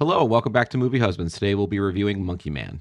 Hello, welcome back to Movie Husbands. Today we'll be reviewing Monkey Man.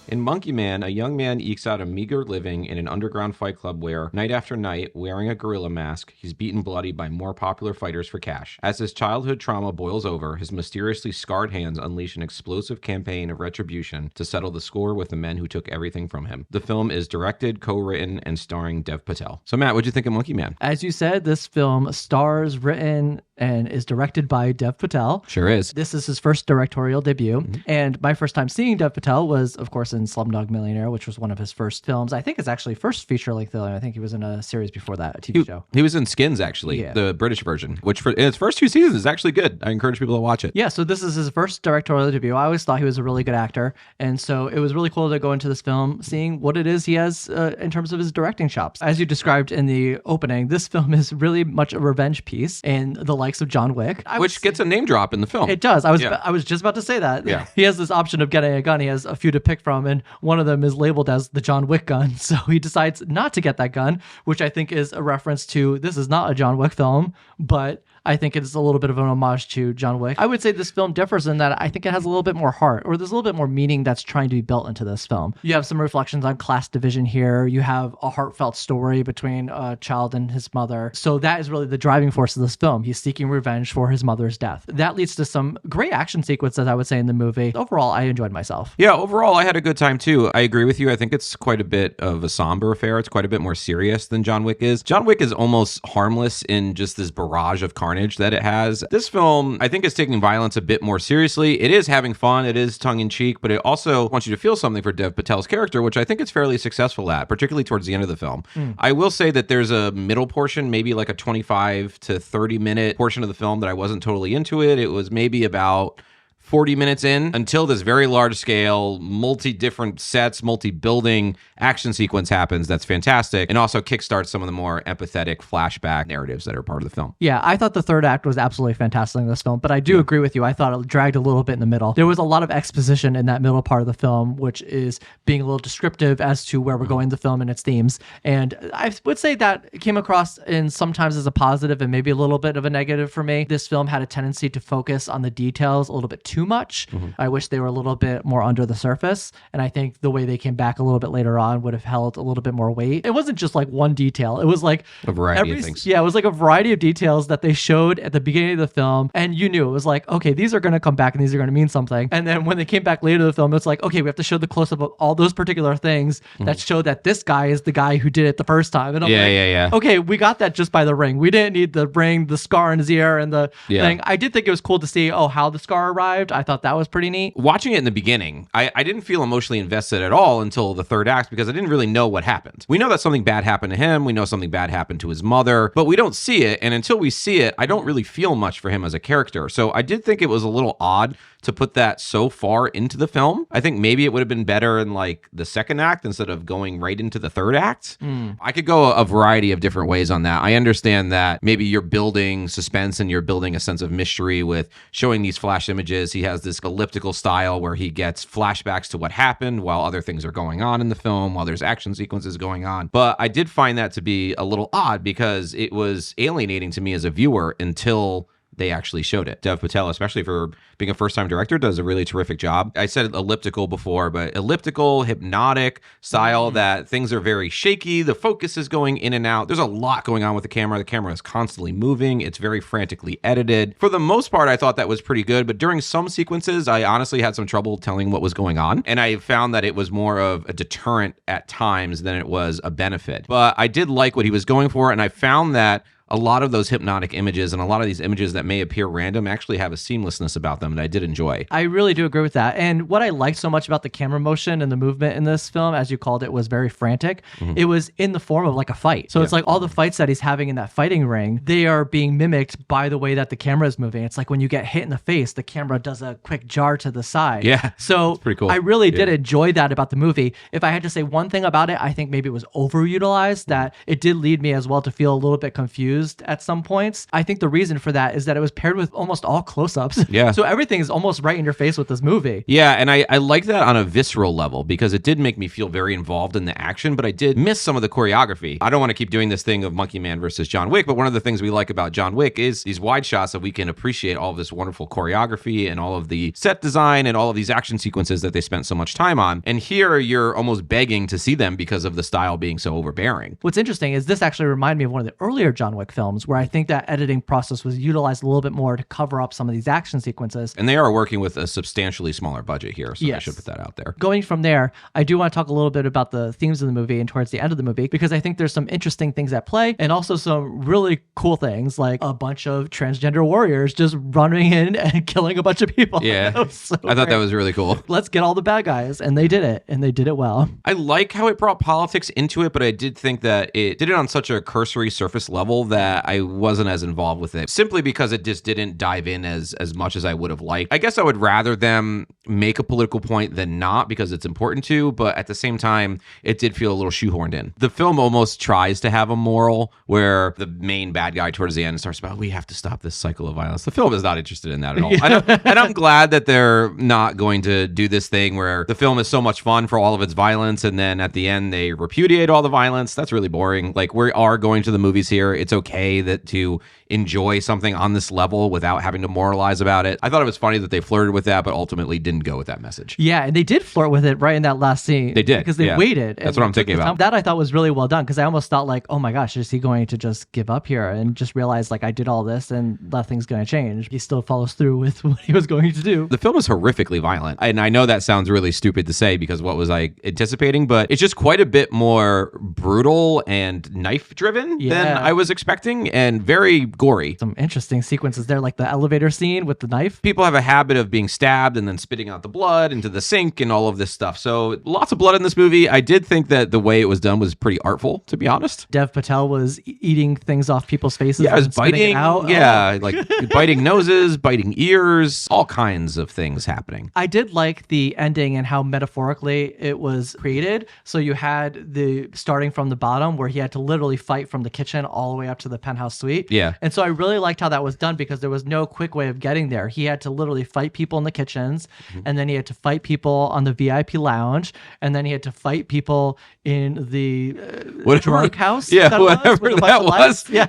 In Monkey Man, a young man ekes out a meager living in an underground fight club where, night after night, wearing a gorilla mask, he's beaten bloody by more popular fighters for cash. As his childhood trauma boils over, his mysteriously scarred hands unleash an explosive campaign of retribution to settle the score with the men who took everything from him. The film is directed, co-written, and starring Dev Patel. So Matt, what'd you think of Monkey Man? As you said, this film stars, written, and is directed by Dev Patel. Sure is. This is his first directorial debut. And my first time seeing Dev Patel was, of course, in Slumdog Millionaire, which was one of his first films. I think it's actually first feature-length film. I think he was in a series before that, a TV show. He was in Skins, actually, the British version, which in its first 2 seasons is actually good. I encourage people to watch it. Yeah, so this is his first directorial debut. I always thought he was a really good actor. And so it was really cool to go into this film, seeing what it is he has in terms of his directing chops. As you described in the opening, this film is really much a revenge piece in the likes of John Wick. Which gets a name drop in the film. It does. I was just about to say that. Yeah. He has this option of getting a gun. He has a few to pick from, and one of them is labeled as the John Wick gun. So he decides not to get that gun, which I think is a reference to this is not a John Wick film, but I think it's a little bit of an homage to John Wick. I would say this film differs in that I think it has a little bit more heart, or there's a little bit more meaning that's trying to be built into this film. You have some reflections on class division here. You have a heartfelt story between a child and his mother. So that is really the driving force of this film. He's seeking revenge for his mother's death. That leads to some great action sequences, I would say, in the movie. Overall, I enjoyed myself. Yeah, overall, I had a good time too. I agree with you. I think it's quite a bit of a somber affair. It's quite a bit more serious than John Wick is. John Wick is almost harmless in just this barrage of carnage that it has. This film, I think, is taking violence a bit more seriously. It is having fun. It is tongue-in-cheek, but it also wants you to feel something for Dev Patel's character, which I think it's fairly successful at, particularly towards the end of the film. I will say that there's a middle portion, maybe like a 25 to 30-minute portion of the film that I wasn't totally into it. It was maybe about 40 minutes in until this very large scale, multi-different sets, multi-building action sequence happens. That's fantastic. And also kickstarts some of the more empathetic flashback narratives that are part of the film. Yeah, I thought the third act was absolutely fantastic in this film, but I do agree with you. I thought it dragged a little bit in the middle. There was a lot of exposition in that middle part of the film, which is being a little descriptive as to where we're going in the film and its themes. And I would say that came across in sometimes as a positive and maybe a little bit of a negative for me. This film had a tendency to focus on the details a little bit too much. I wish they were a little bit more under the surface. And I think the way they came back a little bit later on would have held a little bit more weight. It wasn't just like one detail. It was like a variety of things. Yeah, it was like a variety of details that they showed at the beginning of the film. And you knew it was like, okay, these are going to come back and these are going to mean something. And then when they came back later in the film, it's like, okay, we have to show the close-up of all those particular things that show that this guy is the guy who did it the first time. And I'm like, okay, we got that just by the ring. We didn't need the ring, the scar in his ear, and the thing. I did think it was cool to see, how the scar arrived. I thought that was pretty neat. Watching it in the beginning, I didn't feel emotionally invested at all until the third act because I didn't really know what happened. We know that something bad happened to him. We know something bad happened to his mother, but we don't see it. And until we see it, I don't really feel much for him as a character. So I did think it was a little odd to put that so far into the film. I think maybe it would have been better in like the second act instead of going right into the third act. I could go a variety of different ways on that. I understand that maybe you're building suspense and you're building a sense of mystery with showing these flash images. He has this elliptical style where he gets flashbacks to what happened while other things are going on in the film, while there's action sequences going on. But I did find that to be a little odd because it was alienating to me as a viewer until they actually showed it. Dev Patel, especially for being a first-time director, does a really terrific job. I said elliptical before, but elliptical, hypnotic style that things are very shaky. The focus is going in and out. There's a lot going on with the camera. The camera is constantly moving. It's very frantically edited. For the most part, I thought that was pretty good, but during some sequences, I honestly had some trouble telling what was going on, and I found that it was more of a deterrent at times than it was a benefit. But I did like what he was going for, and I found that a lot of those hypnotic images and a lot of these images that may appear random actually have a seamlessness about them that I did enjoy. I really do agree with that. And what I liked so much about the camera motion and the movement in this film, as you called it, was very frantic. It was in the form of like a fight. So it's like all the fights that he's having in that fighting ring, they are being mimicked by the way that the camera is moving. It's like when you get hit in the face, the camera does a quick jar to the side. Yeah. So it's pretty cool. I really did enjoy that about the movie. If I had to say one thing about it, I think maybe it was overutilized, that it did lead me as well to feel a little bit confused used at some points. I think the reason for that is that it was paired with almost all close-ups. Yeah. So everything is almost right in your face with this movie. Yeah, and I like that on a visceral level because it did make me feel very involved in the action, but I did miss some of the choreography. I don't want to keep doing this thing of Monkey Man versus John Wick, but one of the things we like about John Wick is these wide shots that we can appreciate all of this wonderful choreography and all of the set design and all of these action sequences that they spent so much time on. And here you're almost begging to see them because of the style being so overbearing. What's interesting is this actually reminded me of one of the earlier John Wick films where I think that editing process was utilized a little bit more to cover up some of these action sequences. And they are working with a substantially smaller budget here, so I should put that out there. Going from there, I do want to talk a little bit about the themes of the movie and towards the end of the movie, because I think there's some interesting things at play and also some really cool things like a bunch of transgender warriors just running in and killing a bunch of people. Yeah, I thought that was really cool. Let's get all the bad guys. And they did it, and they did it well. I like how it brought politics into it, but I did think that it did it on such a cursory surface level that I wasn't as involved with it, simply because it just didn't dive in as much as I would have liked. I guess I would rather them make a political point than not, because it's important to, but at the same time, it did feel a little shoehorned in. The film almost tries to have a moral where the main bad guy towards the end starts about, we have to stop this cycle of violence. The film is not interested in that at all. And I'm glad that they're not going to do this thing where the film is so much fun for all of its violence, and then at the end they repudiate all the violence. That's really boring. Like, we are going to the movies here. It's okay that to enjoy something on this level without having to moralize about it. I thought it was funny that they flirted with that, but ultimately didn't go with that message. Yeah, and they did flirt with it right in that last scene. They did. Because they waited. That's what I'm thinking about. That I thought was really well done, because I almost thought like, oh my gosh, is he going to just give up here and just realize like I did all this and nothing's going to change? He still follows through with what he was going to do. The film is horrifically violent. And I know that sounds really stupid to say because what was I anticipating, but it's just quite a bit more brutal and knife driven than I was expecting, and very gory. Some interesting sequences there, like the elevator scene with the knife. People have a habit of being stabbed and then spitting out the blood into the sink and all of this stuff. So lots of blood in this movie. I did think that the way it was done was pretty artful, to be honest. Dev Patel was eating things off people's faces. Yeah, and biting. It out. Yeah, like biting noses, biting ears, all kinds of things happening. I did like the ending and how metaphorically it was created. So you had the starting from the bottom where he had to literally fight from the kitchen all the way up to the penthouse suite. Yeah. And so I really liked how that was done, because there was no quick way of getting there. He had to literally fight people in the kitchens, and then he had to fight people on the VIP lounge, and then he had to fight people in the drunk house. Yeah, whatever that was. Yeah.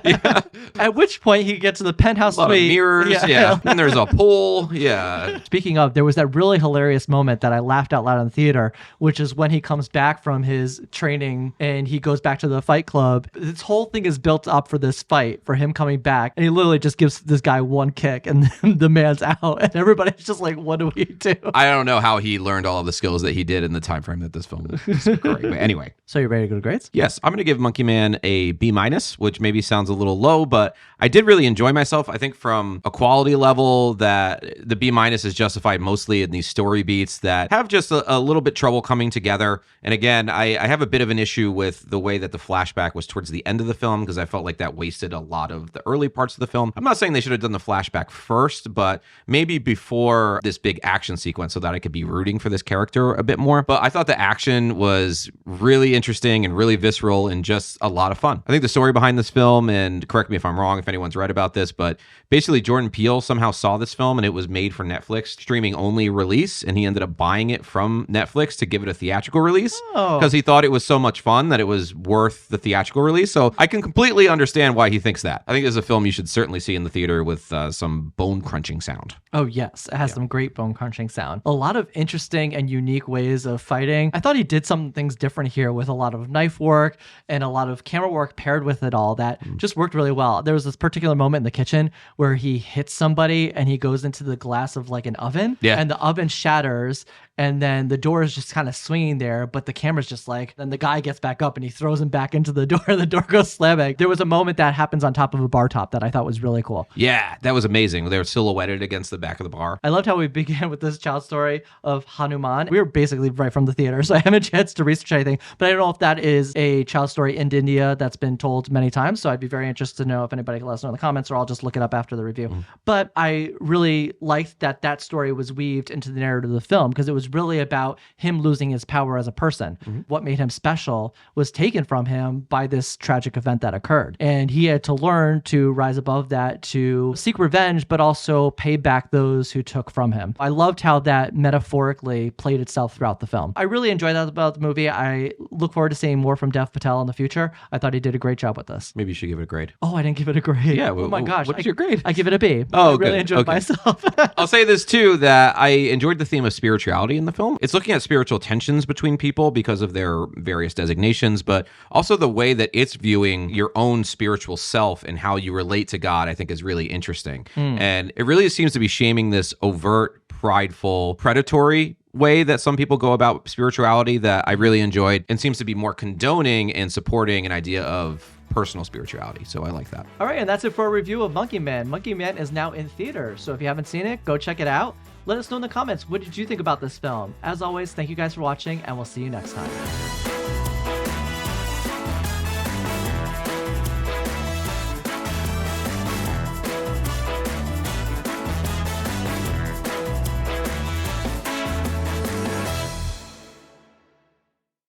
At which point he gets to the penthouse suite. A lot of mirrors. Yeah. And there's a pool. Yeah. Speaking of, there was that really hilarious moment that I laughed out loud in the theater, which is when he comes back from his training and he goes back to the fight club. This whole thing is built up for this fight, for him coming back, and he literally just gives this guy one kick and then the man's out, and everybody's just like, what do we do? I don't know how he learned all of the skills that he did in the time frame that this film was occurring. But anyway. So you ready to go to grades? Yes. I'm going to give Monkey Man a B-, which maybe sounds a little low, but I did really enjoy myself. I think from a quality level that the B- is justified mostly in these story beats that have just a little bit trouble coming together. And again, I have a bit of an issue with the way that the flashback was towards the end of the film, because I felt like that wasted a lot of the early parts of the film. I'm not saying they should have done the flashback first, but maybe before this big action sequence so that I could be rooting for this character a bit more. But I thought the action was really interesting and really visceral and just a lot of fun. I think the story behind this film, and correct me if I'm wrong if anyone's read about this, but basically Jordan Peele somehow saw this film and it was made for Netflix streaming only release, and he ended up buying it from Netflix to give it a theatrical release because he thought it was so much fun that it was worth the theatrical release. So I can completely understand why he thinks that. I think this is a film you should certainly see in the theater with some bone crunching sound. Oh yes, it has some great bone crunching sound. A lot of interesting and unique ways of fighting. I thought he did some things different here with a lot of knife work and a lot of camera work paired with it all that just worked really well. There was this particular moment in the kitchen where he hits somebody and he goes into the glass of like an oven, and the oven shatters, and then the door is just kind of swinging there, but the camera's just like, then the guy gets back up and he throws him back into the door and the door goes slamming. There was a moment that happens on top of a bar top top that I thought was really cool. Yeah, that was amazing. They were silhouetted against the back of the bar. I loved how we began with this child story of Hanuman. We were basically right from the theater, so I haven't had a chance to research anything, but I don't know if that is a child story in India that's been told many times, so I'd be very interested to know if anybody can let us know in the comments, or I'll just look it up after the review. But I really liked that story was weaved into the narrative of the film, because it was really about him losing his power as a person. What made him special was taken from him by this tragic event that occurred. And he had to learn to rise above that, to seek revenge, but also pay back those who took from him. I loved how that metaphorically played itself throughout the film. I really enjoyed that about the movie. I look forward to seeing more from Dev Patel in the future. I thought he did a great job with this. Maybe you should give it a grade. Oh, I didn't give it a grade. Yeah. Oh my gosh. What's your grade? I give it a B. Oh, I really good. enjoyed Okay. myself. I'll say this too, that I enjoyed the theme of spirituality in the film. It's looking at spiritual tensions between people because of their various designations, but also the way that it's viewing your own spiritual self and how you relate to God, I think is really interesting. And it really seems to be shaming this overt, prideful, predatory way that some people go about spirituality that I really enjoyed, and seems to be more condoning and supporting an idea of personal spirituality. So I like that. All right, and that's it for a review of Monkey Man. Monkey Man is now in theaters, so if you haven't seen it, go check it out. Let us know in the comments, what did you think about this film? As always, thank you guys for watching, and we'll see you next time.